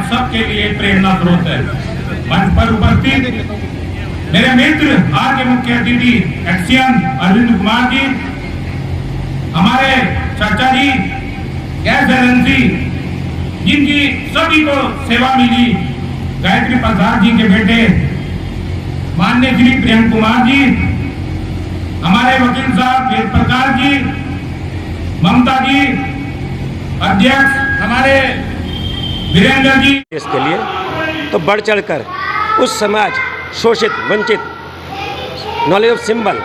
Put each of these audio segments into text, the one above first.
आप सबके लिए प्रेरणा स्रोत है। मंच पर उपस्थित मेरे मित्र, आज के मुख्य अतिथि एक्सियन अरविंद कुमार जी, हमारे चाचा जी गैस एजेंसी जिनकी सभी को सेवा मिली, गायत्री प्रसाद जी के बेटे माननीय श्री प्रेम कुमार जी, हमारे वकील साहब वेद प्रकाश जी, ममता जी, अध्यक्ष हमारे वीरेंद्र जी। इसके लिए तो बढ़ चढ़कर उस समाज शोषित वंचित नॉलेज ऑफ सिंबल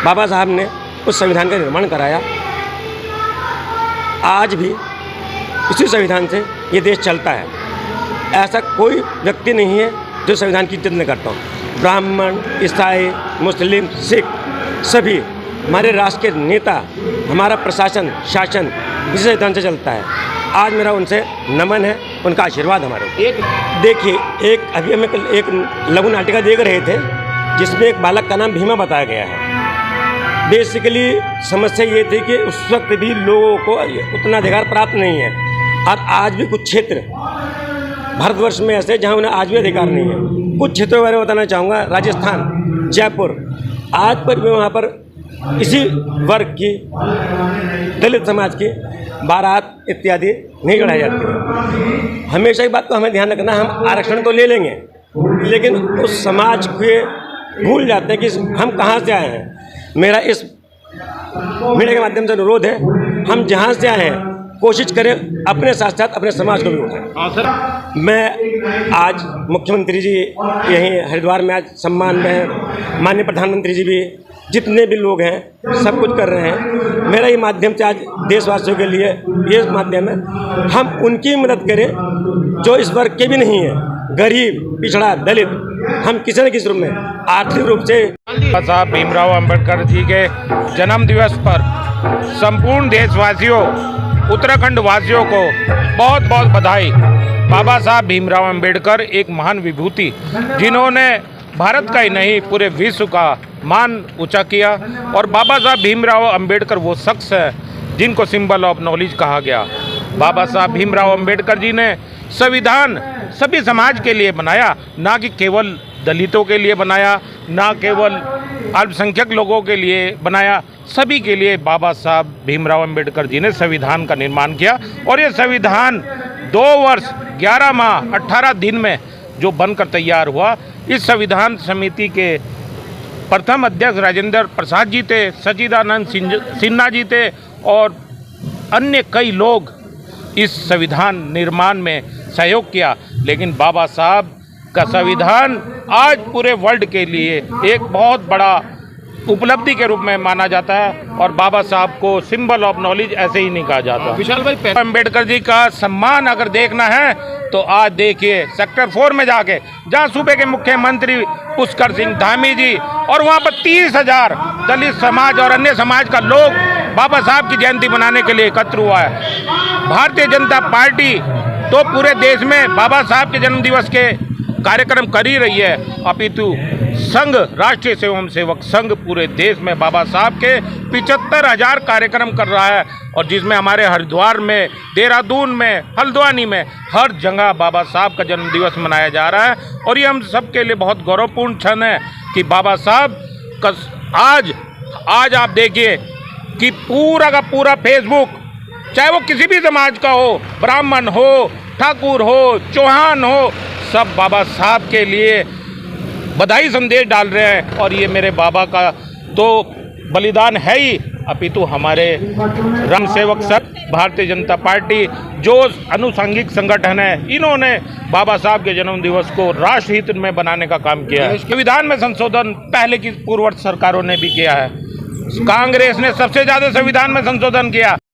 बाबा साहब ने उस संविधान का निर्माण कराया। आज भी इसी संविधान से ये देश चलता है। ऐसा कोई व्यक्ति नहीं है जो संविधान की इज्जत न करता हो। ब्राह्मण, ईसाई, मुस्लिम, सिख सभी हमारे राष्ट्र के नेता, हमारा प्रशासन, शासन इसी संविधान से चलता है। आज मेरा उनसे नमन है, उनका आशीर्वाद हमारे। एक देखिए, अभी हम एक लघु नाटिका देख रहे थे जिसमें एक बालक का नाम भीमा बताया गया है। बेसिकली समस्या ये थी कि उस वक्त भी लोगों को उतना अधिकार प्राप्त नहीं है और आज भी कुछ क्षेत्र भारतवर्ष में ऐसे जहाँ उन्हें आज भी अधिकार नहीं है। कुछ क्षेत्रों के बारे में बताना चाहूँगा। राजस्थान, जयपुर, आज पर भी वहाँ पर इसी वर्ग की, दलित समाज की बारात इत्यादि नहीं चढ़ाई जाती है। हमेशा एक बात को हमें ध्यान रखना, हम आरक्षण तो ले लेंगे लेकिन उस समाज के भूल जाते हैं कि हम कहाँ से आए हैं। मेरा इस मीडिया के माध्यम से अनुरोध है, हम जहाँ से आए हैं कोशिश करें अपने साथ साथ अपने समाज को भी उठाएं। मैं आज मुख्यमंत्री जी यहीं हरिद्वार में आज सम्मान में हैं, माननीय प्रधानमंत्री जी भी, जितने भी लोग हैं सब कुछ कर रहे हैं। मेरा ये माध्यम से आज देशवासियों के लिए ये माध्यम है, हम उनकी मदद करें जो इस वर्ग के भी नहीं है, गरीब, पिछड़ा, दलित। हम किसी न किसी रूप में आर्थिक रूप से साहब भीमराव अंबेडकर जी के जन्म दिवस पर संपूर्ण देशवासियों, उत्तराखंड वासियों को बहुत बहुत बधाई। बाबा साहब भीमराव अंबेडकर एक महान विभूति, जिन्होंने भारत का ही नहीं पूरे विश्व का मान ऊंचा किया। और बाबा साहब भीमराव अंबेडकर वो शख्स है जिनको सिंबल ऑफ नॉलेज कहा गया। बाबा साहब भीमराव अंबेडकर जी ने संविधान सभी समाज के लिए बनाया, ना कि केवल दलितों के लिए बनाया, ना केवल अल्पसंख्यक लोगों के लिए बनाया, सभी के लिए बाबा साहब भीमराव अंबेडकर जी ने संविधान का निर्माण किया। और ये संविधान 2 वर्ष 11 माह 18 दिन में जो बनकर तैयार हुआ। इस संविधान समिति के प्रथम अध्यक्ष राजेंद्र प्रसाद जी थे, सच्चिदानंद सिन्हा जी थे और अन्य कई लोग इस संविधान निर्माण में सहयोग किया। लेकिन बाबा साहब का संविधान आज पूरे वर्ल्ड के लिए एक बहुत बड़ा उपलब्धि के रूप में माना जाता है और बाबा साहब को सिंबल ऑफ नॉलेज ऐसे ही नहीं कहा जाता। विशाल भाई, अम्बेडकर जी का सम्मान अगर देखना है तो आज देखिए सेक्टर 4 में जाके, जहाँ सूबे के मुख्यमंत्री पुष्कर सिंह धामी जी और वहाँ पर 30,000 दलित समाज और अन्य समाज का लोग बाबा साहब की जयंती मनाने के लिए एकत्र हुआ है। भारतीय जनता पार्टी तो पूरे देश में बाबा साहब के जन्म दिवस के कार्यक्रम कर ही रही है, अपितु संघ, राष्ट्रीय स्वयं सेवक संघ पूरे देश में बाबा साहब के 75,000 कार्यक्रम कर रहा है। और जिसमें हमारे हरिद्वार में, देहरादून में, हल्द्वानी में हर जगह बाबा साहब का जन्म दिवस मनाया जा रहा है। और ये हम सब के लिए बहुत गौरवपूर्ण क्षण है कि बाबा साहब का आज आप देखिए कि पूरा का पूरा फेसबुक, चाहे वो किसी भी समाज का हो, ब्राह्मण हो, ठाकुर हो, चौहान हो, सब बाबा साहब के लिए बधाई संदेश डाल रहे हैं। और ये मेरे बाबा का तो बलिदान है ही, अपितु हमारे राम सेवक संघ, भारतीय जनता पार्टी जो अनुसांगिक संगठन है, इन्होंने बाबा साहब के जन्म दिवस को राष्ट्रहित में बनाने का काम किया है। संविधान में संशोधन पहले की पूर्ववर्ती सरकारों ने भी किया है। कांग्रेस ने सबसे ज़्यादा संविधान में संशोधन किया।